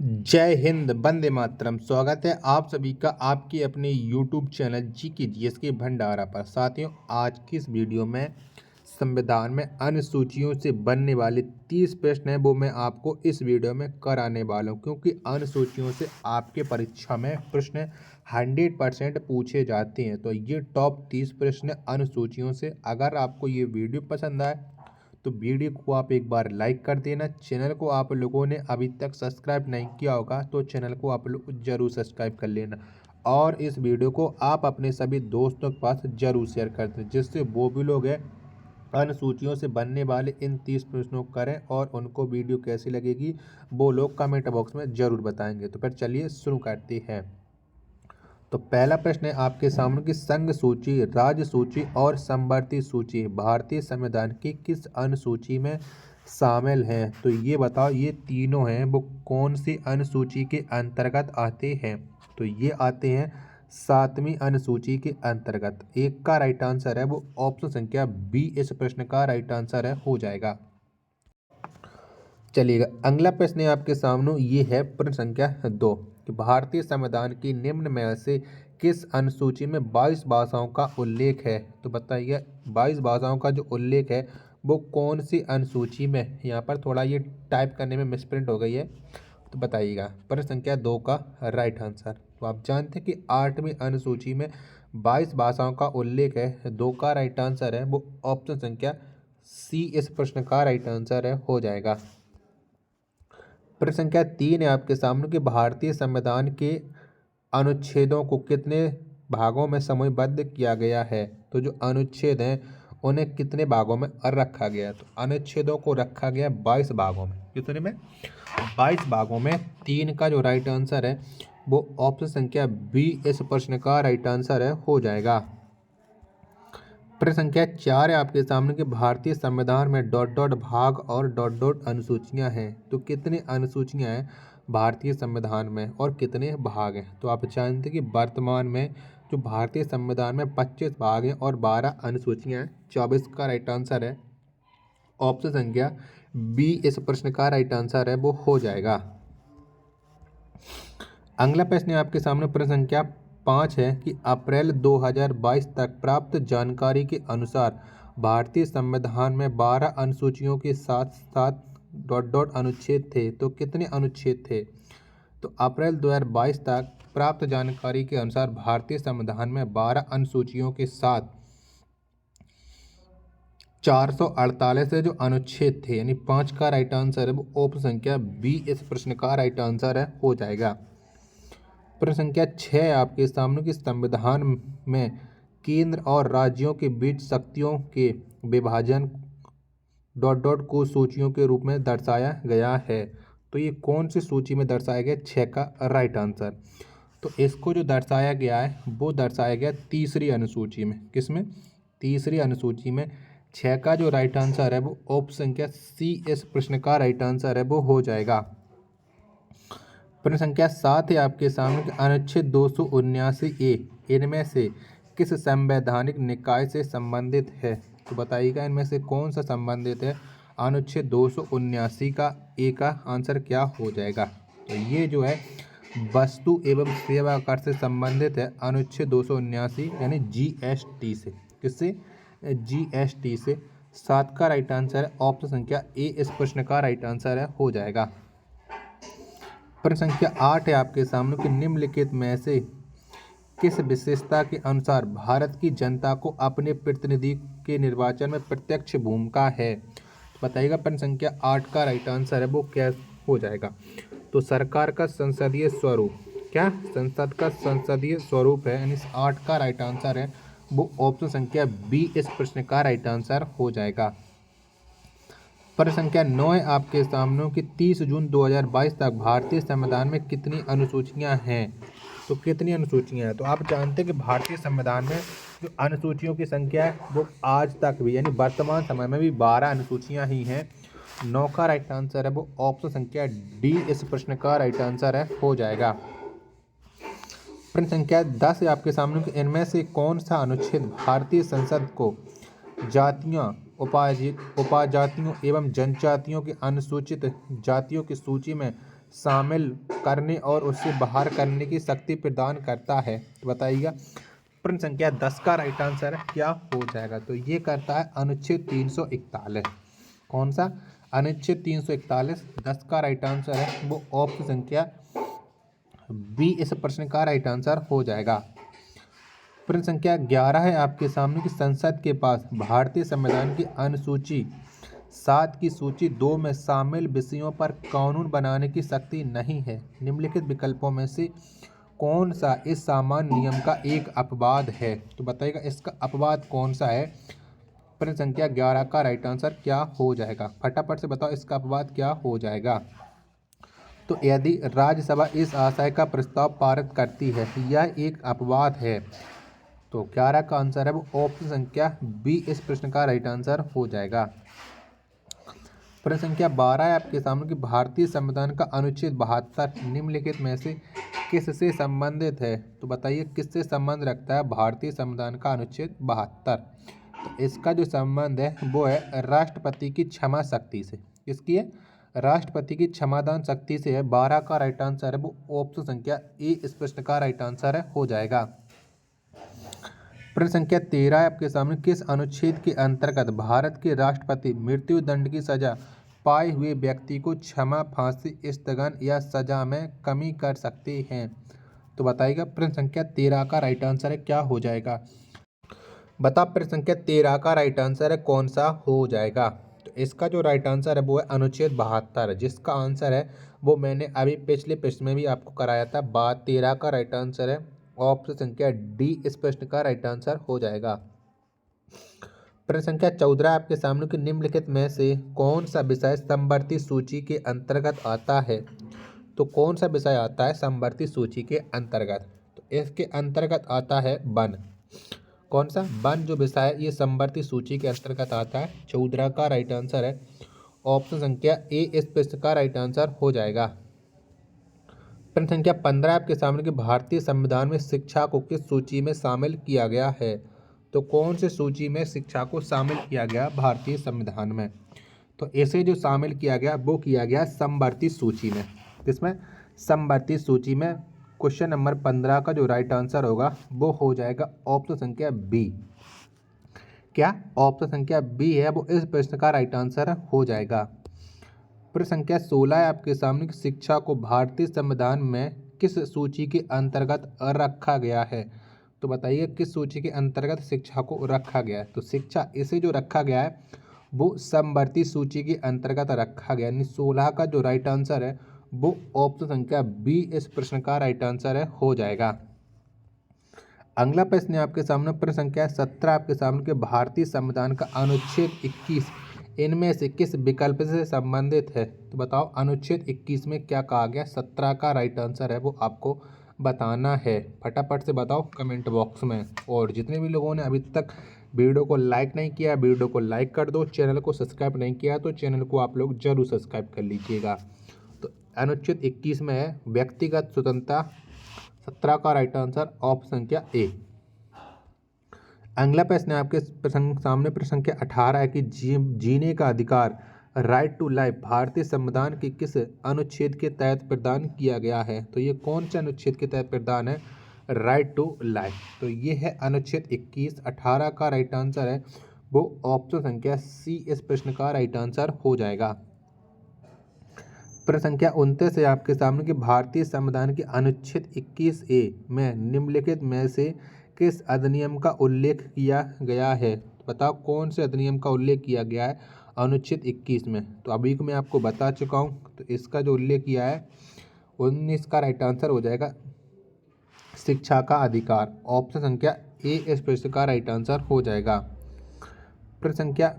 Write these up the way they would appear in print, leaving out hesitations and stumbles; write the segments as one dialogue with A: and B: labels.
A: जय हिंद, वंदे मातरम। स्वागत है आप सभी का आपके अपने YouTube चैनल जीके जीएस के भंडारा पर। साथियों, आज की इस वीडियो में संविधान में अनुसूचियों से बनने वाले 30 प्रश्न हैं, वो मैं आपको इस वीडियो में कराने वाला हूँ, क्योंकि अनुसूचियों से आपके परीक्षा में प्रश्न 100% पूछे जाते हैं। तो ये टॉप 30 प्रश्न अनुसूचियों से। अगर आपको ये वीडियो पसंद आए तो वीडियो को आप एक बार लाइक कर देना। चैनल को आप लोगों ने अभी तक सब्सक्राइब नहीं किया होगा तो चैनल को आप लोग जरूर सब्सक्राइब कर लेना, और इस वीडियो को आप अपने सभी दोस्तों के पास जरूर शेयर कर दें, जिससे वो भी लोग हैं अनुसूचियों से बनने वाले इन 30 प्रश्नों को करें, और उनको वीडियो कैसी लगेगी वो लोग कमेंट बॉक्स में ज़रूर बताएंगे। तो फिर चलिए शुरू करते हैं। तो पहला प्रश्न है आपके सामने की संघ सूची, राज्य सूची और समवर्ती सूची भारतीय संविधान की किस अनुसूची में शामिल हैं? तो ये बताओ, ये तीनों हैं वो कौन सी अनुसूची के अंतर्गत आते हैं? तो ये आते हैं 7वीं अनुसूची के अंतर्गत। एक का राइट आंसर है वो ऑप्शन संख्या बी इस प्रश्न का राइट आंसर है, हो जाएगा। चलिएगा, अगला प्रश्न है आपके सामने, ये है प्रश्न संख्या 2 कि भारतीय संविधान की निम्न में से किस अनुसूची में 22 भाषाओं का उल्लेख है? तो बताइए, 22 भाषाओं का जो उल्लेख है वो कौन सी अनुसूची में? यहाँ पर थोड़ा ये टाइप करने में मिसप्रिंट हो गई है, तो बताइएगा। प्रश्न संख्या 2 का राइट आंसर। तो आप जानते हैं कि 8वीं अनुसूची में 22 भाषाओं का उल्लेख है। 2 का राइट आंसर है वो ऑप्शन संख्या सी इस प्रश्न का राइट आंसर है, हो जाएगा। प्रश्न संख्या 3 है आपके सामने कि भारतीय संविधान के अनुच्छेदों को कितने भागों में समूहबद्ध किया गया है? तो जो अनुच्छेद हैं उन्हें कितने भागों में रखा गया? तो अनुच्छेदों को रखा गया 22 भागों में। कितने में? 22 भागों में। 3 का जो राइट आंसर है वो ऑप्शन संख्या बी इस प्रश्न का राइट आंसर है, हो जाएगा। प्रश्न संख्या 4 है आपके सामने कि भारतीय संविधान में डॉट डॉट भाग और डॉट डॉट अनुसूचियां हैं। तो कितनी अनुसूचियां हैं भारतीय संविधान में और कितने भाग हैं? तो आप जानते हैं कि वर्तमान में जो भारतीय संविधान में 25 भाग हैं और 12 अनुसूचियां हैं। 24 का राइट आंसर है ऑप्शन संख्या बी इस प्रश्न का राइट आंसर है, वो हो जाएगा। अगला प्रश्न है आपके सामने, प्रश्न संख्या 5 है कि अप्रैल 2022 तक प्राप्त जानकारी के अनुसार भारतीय संविधान में 12 अनुसूचियों के साथ साथ डॉट डॉट अनुच्छेद थे। तो कितने अनुच्छेद थे? तो अप्रैल 2022 तक प्राप्त जानकारी के अनुसार भारतीय संविधान में 12 अनुसूचियों के साथ 448 से जो अनुच्छेद थे, यानी 5 का राइट आंसर है वो ऑप्शन संख्या बी इस प्रश्न का राइट आंसर है, हो जाएगा। प्रश्न संख्या 6 आपके सामने कि संविधान में केंद्र और राज्यों के बीच शक्तियों के विभाजन डॉट डॉट को सूचियों के रूप में दर्शाया गया है। तो ये कौन सी सूची में दर्शाया गया? 6 का राइट आंसर। तो इसको जो दर्शाया गया है वो दर्शाया गया तीसरी अनुसूची में। किसमें? तीसरी अनुसूची में। 6 का जो राइट आंसर है वो ऑप्शन संख्या सी इस प्रश्न का राइट आंसर है, वो हो जाएगा। प्रश्न संख्या 7 है आपके सामने कि अनुच्छेद 279 इनमें से किस संवैधानिक निकाय से संबंधित है? तो बताइएगा इनमें से कौन सा संबंधित है? अनुच्छेद 279 का ए का आंसर क्या हो जाएगा? तो ये जो है वस्तु एवं सेवा कर से संबंधित है, अनुच्छेद 279 यानी जीएसटी से। किससे? जीएसटी से। 7 का राइट आंसर है ऑप्शन संख्या ए इस प्रश्न का राइट आंसर है, हो जाएगा। प्रश्न संख्या 8 है आपके सामने कि निम्नलिखित में से किस विशेषता के अनुसार भारत की जनता को अपने प्रतिनिधि के निर्वाचन में प्रत्यक्ष भूमिका है? तो बताइएगा। प्रश्न संख्या 8 का राइट आंसर है वो क्या हो जाएगा? तो सरकार का संसदीय स्वरूप। क्या? संसद का संसदीय स्वरूप है, यानी 8 का राइट आंसर है वो ऑप्शन संख्या बी इस प्रश्न का राइट आंसर हो जाएगा। प्रश्न संख्या 9 है आपके सामने कि 30 जून 2022 तक भारतीय संविधान में कितनी अनुसूचियां हैं? तो कितनी अनुसूचियां हैं? तो आप जानते हैं कि भारतीय संविधान में जो अनुसूचियों की संख्या है वो आज तक भी, यानी वर्तमान समय में भी 12 अनुसूचियां ही हैं। 9 का राइट आंसर है वो ऑप्शन संख्या डी इस प्रश्न का राइट आंसर है, हो जाएगा। प्रश्न संख्या 10 है आपके सामने कि इनमें से कौन सा अनुच्छेद भारतीय संसद को जातियों, उपजातियों एवं जनजातियों की अनुसूचित जातियों की सूची में शामिल करने और उससे बाहर करने की शक्ति प्रदान करता है। तो बताइएगा प्रश्न संख्या 10 का राइट आंसर क्या हो जाएगा। तो ये करता है अनुच्छेद 341। कौन सा? अनुच्छेद 341। 10 का राइट आंसर है वो ऑप्शन संख्या बी इस प्रश्न का राइट आंसर हो जाएगा। प्रश्न संख्या 11 है आपके सामने कि संसद के पास भारतीय संविधान की अनुसूची 7 की सूची 2 में शामिल विषयों पर कानून बनाने की शक्ति नहीं है। निम्नलिखित विकल्पों में से कौन सा इस सामान्य नियम का एक अपवाद है। तो बताइएगा इसका अपवाद कौन सा है। प्रश्न संख्या 11 का राइट आंसर क्या हो जाएगा। फटाफट से बताओ इसका अपवाद क्या हो जाएगा। तो यदि राज्यसभा इस आशय का प्रस्ताव पारित करती है, यह एक अपवाद है। तो 11 का आंसर है वो ऑप्शन संख्या बी इस प्रश्न का राइट आंसर हो जाएगा। प्रश्न संख्या 12 है आपके सामने कि भारतीय संविधान का अनुच्छेद 72 निम्नलिखित में से किससे संबंधित है। तो बताइए किससे संबंध रखता है भारतीय संविधान का अनुच्छेद 72। तो इसका जो संबंध है वो है राष्ट्रपति की क्षमा शक्ति से। किसकी है? राष्ट्रपति की क्षमादान शक्ति से है। 12 का राइट आंसर है वो ऑप्शन संख्या ए इस प्रश्न का राइट आंसर है हो जाएगा। प्रश्न संख्या 13 है आपके सामने किस अनुच्छेद के अंतर्गत भारत के राष्ट्रपति मृत्यु दंड की सजा पाए हुए व्यक्ति को क्षमा, फांसी, स्थगन या सजा में कमी कर सकते हैं। तो बताइएगा प्रश्न संख्या 13 का राइट आंसर है क्या हो जाएगा। बता प्रश्न संख्या 13 का राइट आंसर है कौन सा हो जाएगा। तो इसका जो राइट आंसर है वो है अनुच्छेद 72, जिसका आंसर है वो मैंने अभी पिछले प्रश्न में भी आपको कराया था। 13 का राइट आंसर है ऑप्शन संख्या डी इस प्रश्न का राइट आंसर हो जाएगा। प्रश्न संख्या 14 आपके सामने कि निम्नलिखित में से कौन सा विषय समवर्ती सूची के अंतर्गत आता है। तो कौन सा विषय आता है समवर्ती सूची के अंतर्गत। तो इसके अंतर्गत आता है वन। कौन सा? वन जो विषय है ये समवर्ती सूची के अंतर्गत आता है। 14 का राइट आंसर है ऑप्शन संख्या ए इस प्रश्न का राइट आंसर हो जाएगा। प्रश्न संख्या 15 आपके सामने कि भारतीय संविधान में शिक्षा को किस सूची में शामिल किया गया है। तो कौन से सूची में शिक्षा को शामिल किया गया भारतीय संविधान में। तो इसे जो शामिल किया गया वो किया गया समवर्ती सूची में। किसमें? समवर्ती सूची में। क्वेश्चन नंबर 15 का जो राइट आंसर होगा वो हो जाएगा ऑप्शन संख्या बी। क्या? ऑप्शन संख्या बी है वो इस प्रश्न का राइट आंसर हो जाएगा। प्रश्न संख्या 16 है आपके सामने कि शिक्षा को भारतीय संविधान में किस सूची के अंतर्गत रखा गया है। तो बताइए किस सूची के अंतर्गत शिक्षा को रखा गया है। तो शिक्षा इसे जो रखा गया है वो समवर्ती सूची के अंतर्गत रखा गया, यानी 16 का जो राइट आंसर है वो ऑप्शन संख्या बी इस प्रश्न का राइट आंसर है हो जाएगा। अगला प्रश्न है आपके सामने प्रश्न संख्या 17 आपके सामने के भारतीय संविधान का अनुच्छेद 21 इनमें से किस विकल्प से संबंधित है। तो बताओ अनुच्छेद 21 में क्या कहा गया। 17 का राइट आंसर है वो आपको बताना है। फटाफट से बताओ कमेंट बॉक्स में। और जितने भी लोगों ने अभी तक वीडियो को लाइक नहीं किया वीडियो को लाइक कर दो। चैनल को सब्सक्राइब नहीं किया तो चैनल को आप लोग जरूर सब्सक्राइब कर लीजिएगा। तो अनुच्छेद 21 में है व्यक्तिगत स्वतंत्रता। 17 का राइट आंसर ऑप्शन संख्या ए। अगला प्रश्न है आपके सामने प्रश्न संख्या 18 है कि जीने का अधिकार राइट टू लाइफ भारतीय संविधान के किस अनुच्छेद के तहत प्रदान किया गया है। तो ये कौन से अनुच्छेद के तहत प्रदान है राइट टू लाइफ। तो ये है अनुच्छेद 21। 18 का राइट आंसर है वो ऑप्शन संख्या सी इस प्रश्न का राइट आंसर हो जाएगा। प्रश्न संख्या 29 है आपके सामने कि भारतीय संविधान के अनुच्छेद 21A में निम्नलिखित में से किस अधिनियम का उल्लेख किया गया है। बताओ कौन से अधिनियम का उल्लेख किया गया है अनुच्छेद 21 में। तो अभी को मैं आपको बता चुका हूँ। तो इसका जो उल्लेख किया है 19 का राइट आंसर हो जाएगा शिक्षा का अधिकार। ऑप्शन संख्या ए इस प्रश्न का राइट आंसर हो जाएगा। प्रश्न संख्या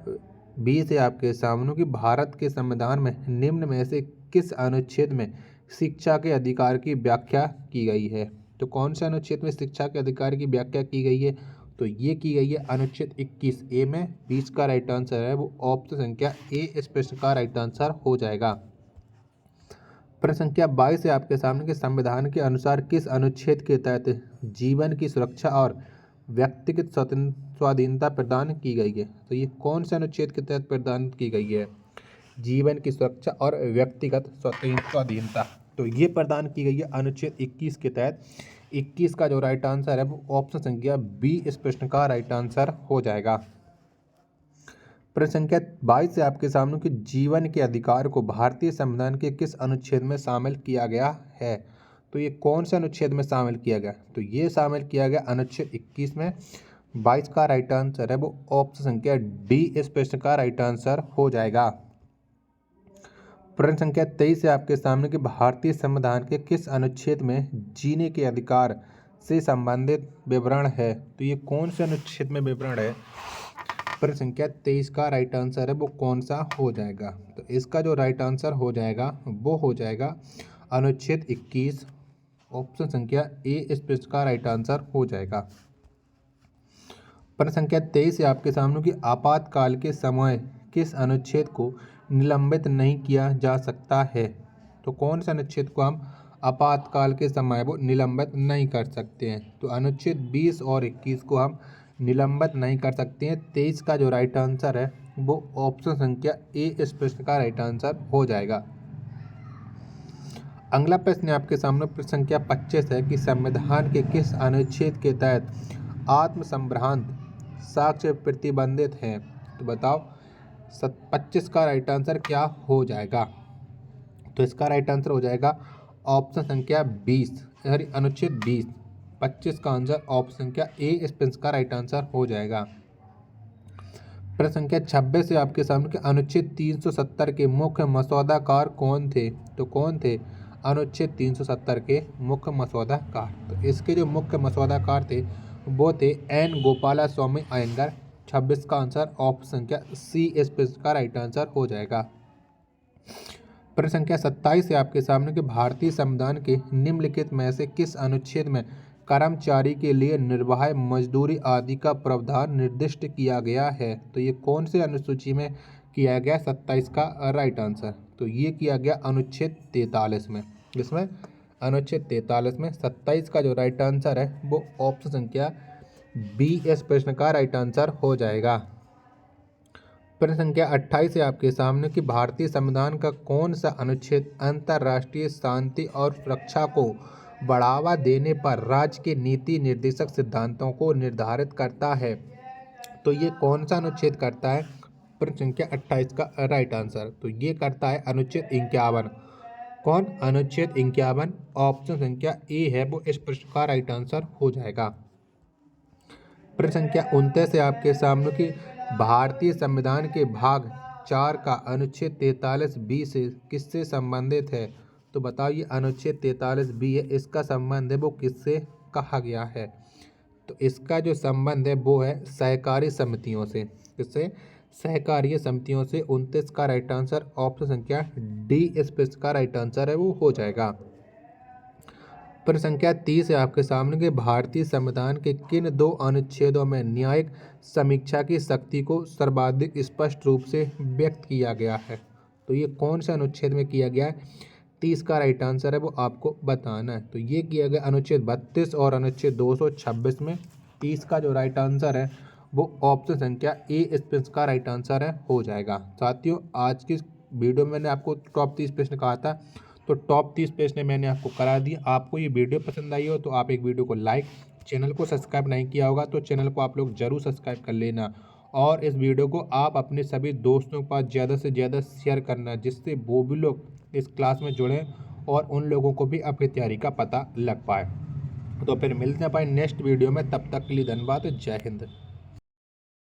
A: 20 है आपके सामने कि भारत के संविधान में निम्न में से किस अनुच्छेद में शिक्षा के अधिकार की व्याख्या की गई है। तो कौन से अनुच्छेद में शिक्षा के अधिकार की व्याख्या की गई है। तो ये की गई है अनुच्छेद 21A में। 20 का राइट आंसर है वो ऑप्शन संख्या ए इस प्रश्न का राइट आंसर हो जाएगा। प्रश्न संख्या 22 है आपके सामने कि संविधान के अनुसार किस अनुच्छेद के तहत जीवन की सुरक्षा और व्यक्तिगत स्वाधीनता प्रदान की गई है। तो ये कौन से अनुच्छेद के तहत प्रदान की गई है। जीवन की सुरक्षा और व्यक्तिगत स्वाधीनता। तो ये प्रदान की गई है अनुच्छेद 21 के तहत। 21 का जो राइट आंसर है वो ऑप्शन संख्या बी इस प्रश्न का राइट आंसर हो जाएगा। प्रश्न संख्या 22 से आपके सामने कि जीवन के अधिकार को भारतीय संविधान के किस अनुच्छेद में शामिल किया गया है। तो ये कौन से अनुच्छेद में शामिल किया गया, तो ये शामिल किया गया अनुच्छेद 21 में। 22 का राइट आंसर है वो ऑप्शन संख्या डी इस प्रश्न का राइट आंसर हो जाएगा। प्रश्न संख्या 23 से आपके सामने कि भारतीय संविधान के किस अनुच्छेद में जीने के अधिकार से संबंधित विवरण है। तो ये कौन से अनुच्छेद में विवरण है। प्रश्न संख्या 23 का राइट आंसर है वो कौन सा हो जाएगा। तो इसका जो राइट आंसर हो जाएगा वो हो जाएगा अनुच्छेद 21, ऑप्शन संख्या ए इस प्रश्न का राइट आंसर हो जाएगा। प्रश्न संख्या 23 से आपके सामने कि आपातकाल के समय किस अनुच्छेद को निलंबित नहीं किया जा सकता है। तो कौन से अनुच्छेद को हम आपातकाल के समय वो निलंबित नहीं कर सकते हैं। तो अनुच्छेद 20 और 21 को हम निलंबित नहीं कर सकते हैं। 23 का जो राइट आंसर है वो ऑप्शन संख्या ए इस प्रश्न का राइट आंसर हो जाएगा। अगला प्रश्न आपके सामने प्रश्न संख्या 25 है कि संविधान के किस अनुच्छेद के तहत आत्मसंभ्रांत साक्ष्य प्रतिबंधित है। तो बताओ 25 का राइट आंसर क्या हो जाएगा। तो इसका राइट आंसर हो जाएगा ऑप्शन संख्या 20 अनुच्छेद 20। 25 का आंसर ऑप्शन संख्या ए इस प्रश्न का राइट आंसर हो जाएगा। प्रश्न संख्या 26 से आपके सामने के अनुच्छेद 370 के मुख्य मसौदाकार कौन थे। तो कौन थे अनुच्छेद 370 के मुख्य मसौदाकार। तो इसके जो मुख्य मसौदाकार थे वो थे एन गोपाला स्वामी अयंगर। 26 का आंसर ऑप्शन संख्या सी इस प्रश्न का राइट आंसर हो जाएगा। प्रश्न संख्या 27 से आपके सामने के भारतीय संविधान के निम्नलिखित में से किस अनुच्छेद में कर्मचारी के लिए निर्वाह मजदूरी आदि का प्रावधान निर्दिष्ट किया गया है। तो ये कौन से अनुसूची में किया गया। 27 का राइट आंसर तो ये किया गया अनुच्छेद 43 में। इसमें अनुच्छेद 43 में 27 का जो राइट आंसर है वो ऑप्शन संख्या बी इस प्रश्न का राइट आंसर हो जाएगा। प्रश्न संख्या 28 से आपके सामने कि भारतीय संविधान का कौन सा अनुच्छेद अंतर्राष्ट्रीय शांति और सुरक्षा को बढ़ावा देने पर राज्य के नीति निर्देशक सिद्धांतों को निर्धारित करता है। तो ये कौन सा अनुच्छेद करता है। प्रश्न संख्या 28 का राइट आंसर तो ये करता है अनुच्छेद 51। कौन अनुच्छेद 51 ऑप्शन संख्या ए है वो इस प्रश्न का राइट आंसर हो जाएगा। प्रश्न संख्या 29 से आपके सामने की भारतीय संविधान के भाग 4 का अनुच्छेद 43 बी से किससे संबंधित है। तो बताओ ये अनुच्छेद 43 बी है, इसका संबंध है वो किससे कहा गया है। तो इसका जो संबंध है वो है सहकारी समितियों से। किससे सहकारी समितियों से। 29 का राइट आंसर ऑप्शन संख्या डी इस प्रश्न का राइट आंसर है वो हो जाएगा। प्रश्न संख्या 30 है आपके सामने के भारतीय संविधान के किन दो अनुच्छेदों में न्यायिक समीक्षा की शक्ति को सर्वाधिक स्पष्ट रूप से व्यक्त किया गया है। तो ये कौन से अनुच्छेद में किया गया है। 30 का राइट आंसर है वो आपको बताना है। तो ये किया गया अनुच्छेद 32 और अनुच्छेद 226 में। 30 का जो राइट आंसर है वो ऑप्शन संख्या ए इस प्रश्न का राइट आंसर है हो जाएगा। साथियों आज की वीडियो में मैंने आपको टॉप 30 प्रश्न कहा था, तो टॉप 30 प्रश्न मैंने आपको करा दिया। आपको ये वीडियो पसंद आई हो तो आप एक वीडियो को लाइक, चैनल को सब्सक्राइब नहीं किया होगा तो चैनल को आप लोग जरूर सब्सक्राइब कर लेना और इस वीडियो को आप अपने सभी दोस्तों के पास ज़्यादा से ज़्यादा शेयर करना, जिससे वो भी लोग इस क्लास में जुड़ें और उन लोगों को भी अपनी तैयारी का पता लग पाए। तो फिर मिलते हैं भाई नेक्स्ट वीडियो में, तब तक के लिए धन्यवाद। जय हिंद।